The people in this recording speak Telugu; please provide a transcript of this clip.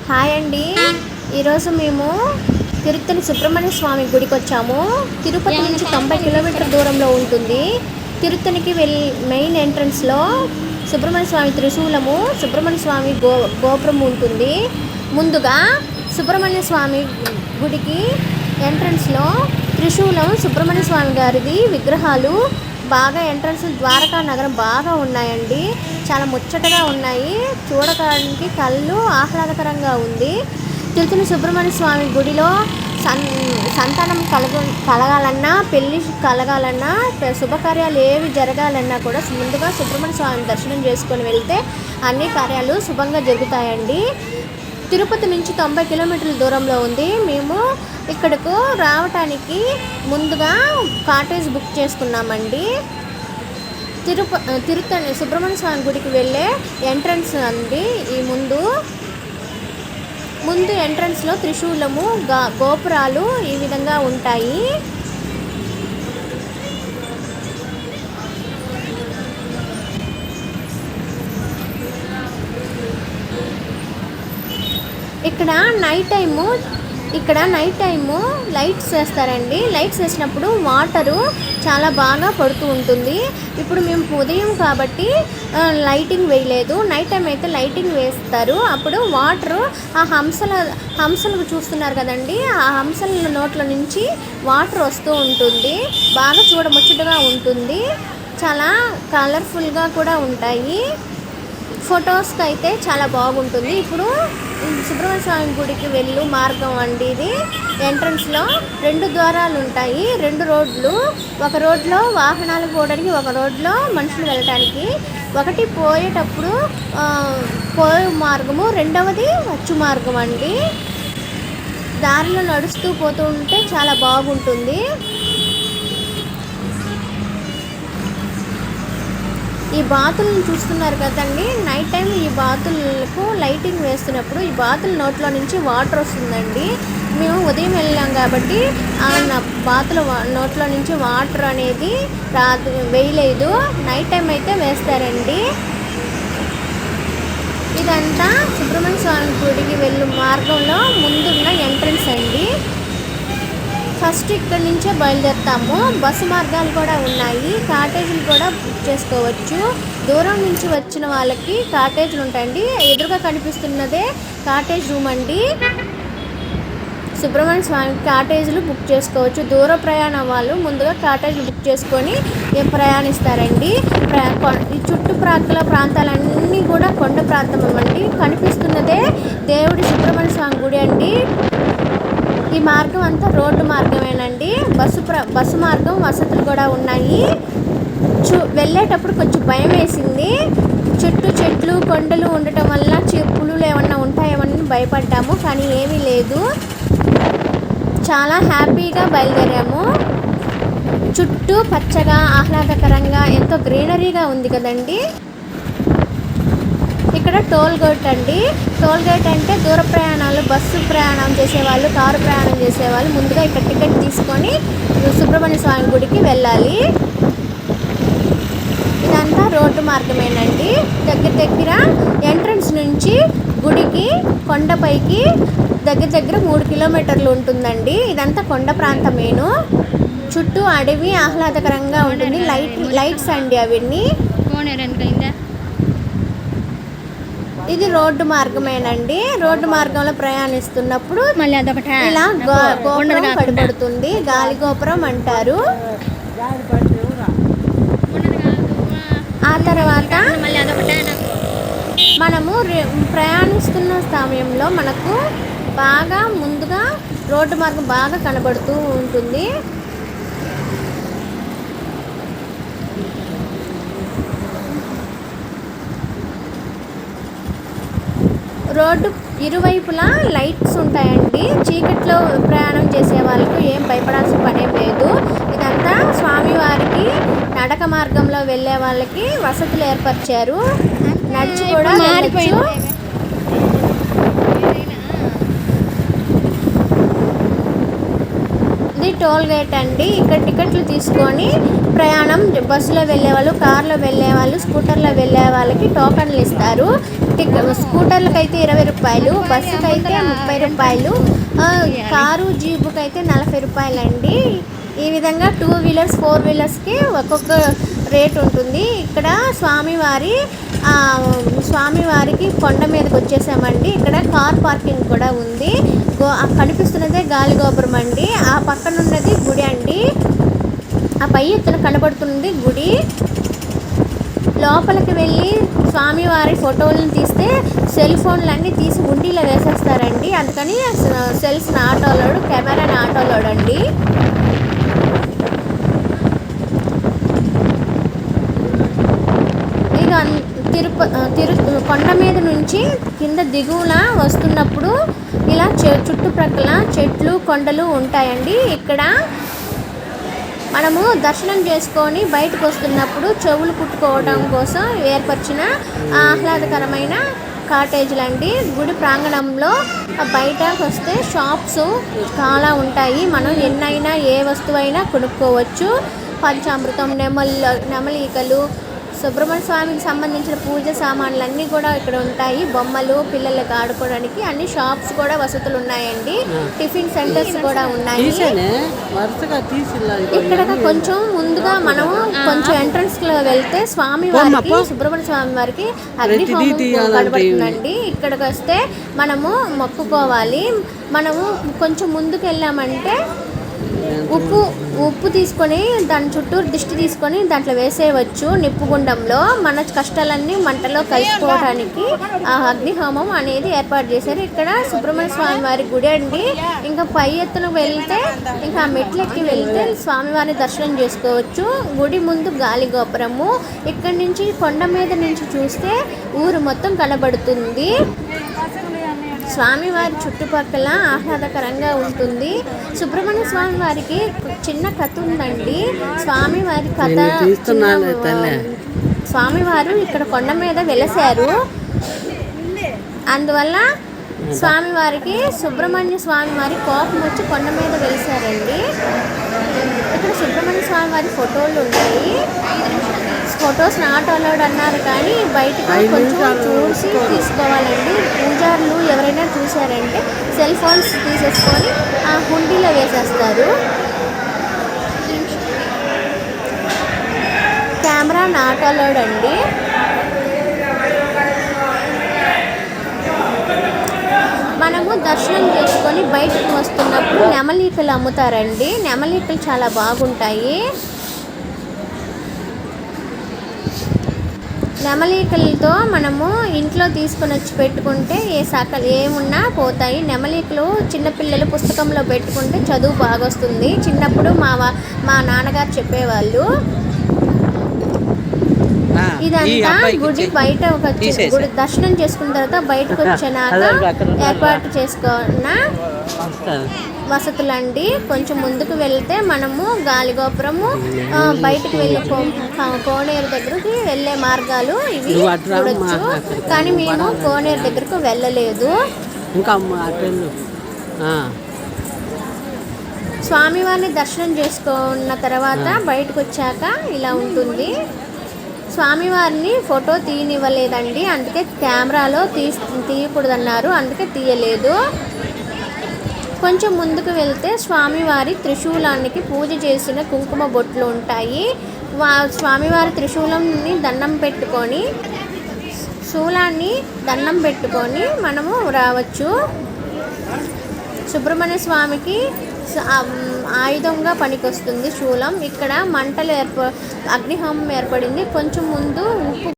హాయ్ అండి. ఈరోజు మేము తిరుత్తని సుబ్రహ్మణ్య స్వామి గుడికి వచ్చాము. తిరుపతి నుంచి 90 కిలోమీటర్ దూరంలో ఉంటుంది. తిరుత్తనికి మెయిన్ ఎంట్రన్స్లో సుబ్రహ్మణ్య స్వామి త్రిశూలము, సుబ్రహ్మణ్య స్వామి గోపురం ఉంటుంది. ముందుగా సుబ్రహ్మణ్య స్వామి గుడికి ఎంట్రన్స్లో త్రిశూలం, సుబ్రహ్మణ్య స్వామి గారిది విగ్రహాలు బాగా ఎంట్రన్స్ ద్వారకా నగరం బాగా ఉన్నాయండి. చాలా ముచ్చటగా ఉన్నాయి. చూడటానికి కళ్ళు ఆహ్లాదకరంగా ఉంది. తిరుత్తని సుబ్రహ్మణ్య స్వామి గుడిలో సంతానం కలగాలన్నా, పెళ్ళి కలగాలన్నా, శుభకార్యాలు ఏవి జరగాలన్నా కూడా ముందుగా సుబ్రహ్మణ్య స్వామిని దర్శనం చేసుకొని వెళ్తే అన్ని కార్యాలు శుభంగా జరుగుతాయండి. తిరుపతి నుంచి 90 కిలోమీటర్ల దూరంలో ఉంది. మేము ఇక్కడకు రావటానికి ముందుగా కాటేజ్ బుక్ చేసుకున్నామండి. తిరుత్తని సుబ్రహ్మణ్య స్వామి గుడికి వెళ్ళే ఎంట్రన్స్ అండి. ఈ ముందు ఎంట్రన్స్లో త్రిశూలము, గోపురాలు ఈ విధంగా ఉంటాయి. ఇక్కడ నైట్ టైము లైట్స్ వేస్తారండి. లైట్స్ వేసినప్పుడు వాటరు చాలా బాగా పడుతూ ఉంటుంది. ఇప్పుడు మేము ఉదయం కాబట్టి లైటింగ్ వేయలేదు. నైట్ టైం అయితే లైటింగ్ వేస్తారు. అప్పుడు వాటరు ఆ హంసలు చూస్తున్నారు కదండి, ఆ హంసల నోట్ల నుంచి వాటర్ వస్తూ ఉంటుంది. బాగా చూడముచ్చటగా ఉంటుంది. చాలా కలర్ఫుల్గా కూడా ఉంటాయి. ఫొటోస్కి అయితే చాలా బాగుంటుంది. ఇప్పుడు సుబ్రహ్మణ్య స్వామి గుడికి వెళ్ళు మార్గం అండి. ఇది ఎంట్రన్స్లో 2 ద్వారాలు ఉంటాయి, 2 రోడ్లు. ఒక రోడ్లో వాహనాలు పోవడానికి, ఒక రోడ్లో మనుషులు వెళ్ళటానికి. ఒకటి పోయేటప్పుడు పోయే మార్గము, రెండవది వచ్చు మార్గం అండి. దారిలో నడుస్తూ పోతూ ఉంటే చాలా బాగుంటుంది. ఈ బాతులను చూస్తున్నారు కదండి, నైట్ టైం ఈ బాతులకు లైటింగ్ వేస్తున్నప్పుడు ఈ బాతుల నోట్లో నుంచి వాటర్ వస్తుందండి. మేము ఉదయం వెళ్ళాం కాబట్టి ఆ బాతుల నోట్లో నుంచి వాటర్ అనేది వేయలేదు. నైట్ టైం అయితే వేస్తారండి. ఇదంతా సుబ్రహ్మణ్య స్వామి గుడికి వెళ్ళు మార్గంలో ముందున్న ఎంట్రన్స్ అండి. ఫస్ట్ ఇక్కడి నుంచే బయలుదేరుతాము. బస్సు మార్గాలు కూడా ఉన్నాయి. కాటేజీలు కూడా బుక్ చేసుకోవచ్చు. దూరం నుంచి వచ్చిన వాళ్ళకి కాటేజీలు ఉంటాయండి. ఎదురుగా కనిపిస్తున్నదే కాటేజ్ రూమ్ అండి. సుబ్రహ్మణ్య స్వామి కాటేజీలు బుక్ చేసుకోవచ్చు. దూర ప్రయాణం వాళ్ళు ముందుగా కాటేజీలు బుక్ చేసుకొని ప్రయాణిస్తారండి. ఈ చుట్టుప్రక్కల ప్రాంతాలన్నీ కూడా కొండ ప్రాంతం అండి. కనిపిస్తున్నదే దేవుడి సుబ్రహ్మణ్య స్వామి గుడి అండి. ఈ మార్గం అంతా రోడ్డు మార్గమేనండి. బస్సు మార్గం వసతులు కూడా ఉన్నాయి. వెళ్ళేటప్పుడు కొంచెం భయం వేసింది. చుట్టూ చెట్లు, కొండలు ఉండటం వల్ల పులులు ఏమన్నా ఉంటాయేమని భయపడ్డాము, కానీ ఏమీ లేదు. చాలా హ్యాపీగా బయలుదేరాము. చుట్టూ పచ్చగా ఆహ్లాదకరంగా ఎంతో గ్రీనరీగా ఉంది కదండి. ఇక్కడ టోల్ గేట్ అండి. టోల్ గేట్ అంటే దూర ప్రయాణాలు, బస్సు ప్రయాణం చేసేవాళ్ళు, కారు ప్రయాణం చేసేవాళ్ళు ముందుగా ఇక్కడ టికెట్ తీసుకొని సుబ్రహ్మణ్య స్వామి గుడికి వెళ్ళాలి. ఇదంతా రోడ్డు మార్గమేనండి. దగ్గర ఎంట్రన్స్ నుంచి గుడికి కొండపైకి దగ్గర 3 కిలోమీటర్లు ఉంటుందండి. ఇదంతా కొండ ప్రాంతమేను. చుట్టూ అడవి ఆహ్లాదకరంగా ఉంటుంది. లైట్స్ అండి అవన్నీ. ఇది రోడ్డు మార్గమేనండి. రోడ్డు మార్గంలో ప్రయాణిస్తున్నప్పుడు ఇలా గోపురం పడిపడుతుంది. గాలి గోపురం అంటారు. ఆ తర్వాత మనము ప్రయాణిస్తున్న సమయంలో మనకు బాగా ముందుగా రోడ్డు మార్గం బాగా కనబడుతూ ఉంటుంది. రోడ్డు ఇరువైపులా లైట్స్ ఉంటాయండి. చీకట్లో ప్రయాణం చేసే వాళ్ళకు ఏం భయపడాల్సిన పనేం లేదు. ఇదంతా స్వామివారికి నడక మార్గంలో వెళ్ళే వాళ్ళకి వసతులు ఏర్పరిచారు. నడిచి కూడా వెళ్ళొచ్చు. ఇది టోల్ గేట్ అండి. ఇక్కడ టికెట్లు తీసుకొని ప్రయాణం బస్సులో వెళ్ళేవాళ్ళు, కార్లో వెళ్ళేవాళ్ళు, స్కూటర్లో వెళ్ళే వాళ్ళకి టోకన్లు ఇస్తారు. స్కూటర్లకు అయితే 20 రూపాయలు, బస్సుకి అయితే 30 రూపాయలు, కారు జీపుకి అయితే 40 రూపాయలు అండి. ఈ విధంగా 2 వీలర్స్ 4 వీలర్స్కి ఒక్కొక్క రేట్ ఉంటుంది. ఇక్కడ స్వామివారికి కొండ మీదకి వచ్చేసామండి. ఇక్కడ కార్ పార్కింగ్ కూడా ఉంది. కనిపిస్తున్నదే గాలిగోపురం అండి. ఆ పక్కన ఉన్నది గుడి అండి. ఆ పై ఎత్తున కనబడుతున్నది గుడి. లోపలికి వెళ్ళి స్వామివారి ఫోటోలను తీస్తే సెల్ ఫోన్లన్నీ తీసి ఉండిలో వేసేస్తారండి. అందుకని సెల్స్ ఆటోలోడు, కెమెరాని ఆటోలోడు అండి. కొండ మీద నుంచి కింద దిగువన వస్తున్నప్పుడు ఇలా చుట్టుప్రక్కల చెట్లు కొండలు ఉంటాయండి. ఇక్కడ మనము దర్శనం చేసుకొని బయటకు వస్తున్నప్పుడు చెవులు కుట్టుకోవడం కోసం ఏర్పరిచిన ఆహ్లాదకరమైన కాటేజీలండి. గుడి ప్రాంగణంలో బయటకు వస్తే షాప్స్ చాలా ఉంటాయి. మనం ఎన్నైనా ఏ వస్తువైనా కొనుక్కోవచ్చు. పంచామృతం, నెమలికలు, సుబ్రహ్మణ్య స్వామికి సంబంధించిన పూజ సామాన్లు అన్నీ కూడా ఇక్కడ ఉంటాయి. బొమ్మలు, పిల్లలకు ఆడుకోవడానికి అన్ని షాప్స్ కూడా వసతులు ఉన్నాయండి. టిఫిన్ సెంటర్స్ కూడా ఉన్నాయి. ఇక్కడ కొంచెం ముందుగా మనం కొంచెం ఎంట్రన్స్ లో వెళ్తే స్వామివారికి, సుబ్రహ్మణ్య స్వామి వారికి అగ్నిహోమం కనబడుతుందండి. ఇక్కడికి వస్తే మనము మొక్కుకోవాలి. మనము కొంచెం ముందుకు వెళ్ళామంటే ఉప్పు తీసుకొని దాని చుట్టూ దిష్టి తీసుకొని దాంట్లో వేసేయవచ్చు. నిప్పుగుండంలో మన కష్టాలన్నీ మంటలో కలిసిపోవడానికి ఆ అగ్నిహోమం అనేది ఏర్పాటు చేశారు. ఇక్కడ సుబ్రహ్మణ్య స్వామి వారి గుడి అండి. ఇంకా పై ఎత్తున వెళ్తే, ఇంకా మెట్లెక్కి వెళ్తే స్వామివారిని దర్శనం చేసుకోవచ్చు. గుడి ముందు గాలి గోపురము. ఇక్కడి నుంచి కొండ మీద నుంచి చూస్తే ఊరు మొత్తం కనబడుతుంది. స్వామివారి చుట్టుపక్కల ఆహ్లాదకరంగా ఉంటుంది. సుబ్రహ్మణ్య స్వామి వారికి చిన్న కథ ఉందండి. స్వామివారి కథ, స్వామివారు ఇక్కడ కొండ మీద వెలసారు. అందువల్ల స్వామివారికి సుబ్రహ్మణ్య స్వామి వారి కోపం వచ్చి కొండ మీద వెలిసారండి. ఇక్కడ సుబ్రహ్మణ్య స్వామి వారి ఫోటోలు ఉన్నాయి. ఫొటోస్ నాట్ అలౌడ్ అన్నారు కానీ బయటకు కొంచెం చూసి తీసుకోవాలండి. పూజారులు ఎవరైనా చూసారంటే సెల్ ఫోన్స్ తీసేసుకొని ఆ హుండీలో వేసేస్తారు. కెమెరా నాట్ అలౌడ్ అండి. మనము దర్శనం చేసుకొని బయటకు వస్తున్నప్పుడు నెమలికలు అమ్ముతారండి. నెమలికలు చాలా బాగుంటాయి. నెమలికలతో మనము ఇంట్లో తీసుకొని వచ్చి పెట్టుకుంటే ఏమున్నా పోతాయి. నెమలికలు చిన్నపిల్లలు పుస్తకంలో పెట్టుకుంటే చదువు బాగొస్తుంది. చిన్నప్పుడు మా నాన్నగారు చెప్పేవాళ్ళు. ఇదంతా గుడి బయట గుడి దర్శనం చేసుకున్న తర్వాత బయటకు వచ్చినాక ఏర్పాటు చేసుకున్న వసతులండి. కొంచెం ముందుకు వెళ్తే మనము గాలిగోపురము, బయటకు వెళ్ళే కోనేరు దగ్గరికి వెళ్ళే మార్గాలు ఇవి చూడొచ్చు. కానీ మేము కోనేరు దగ్గరకు వెళ్ళలేదు. స్వామివారిని దర్శనం చేసుకున్న తర్వాత బయటకు వచ్చాక ఇలా ఉంటుంది. స్వామివారిని ఫోటో తీయనివ్వలేదండి. అందుకే కెమెరాలో తీయకూడదన్నారు. అందుకే తీయలేదు. కొంచెం ముందుకు వెళ్తే స్వామివారి త్రిశూలానికి పూజ చేసిన కుంకుమ బొట్లు ఉంటాయి. స్వామివారి త్రిశూలంని దండం పెట్టుకొని, శూలాన్ని దండం పెట్టుకొని మనము రావచ్చు. సుబ్రహ్మణ్య స్వామికి ఆయుధంగా పనికొస్తుంది శూలం. ఇక్కడ మంటలు అగ్నిహోమం ఏర్పడింది. కొంచెం ముందు ఉప్పు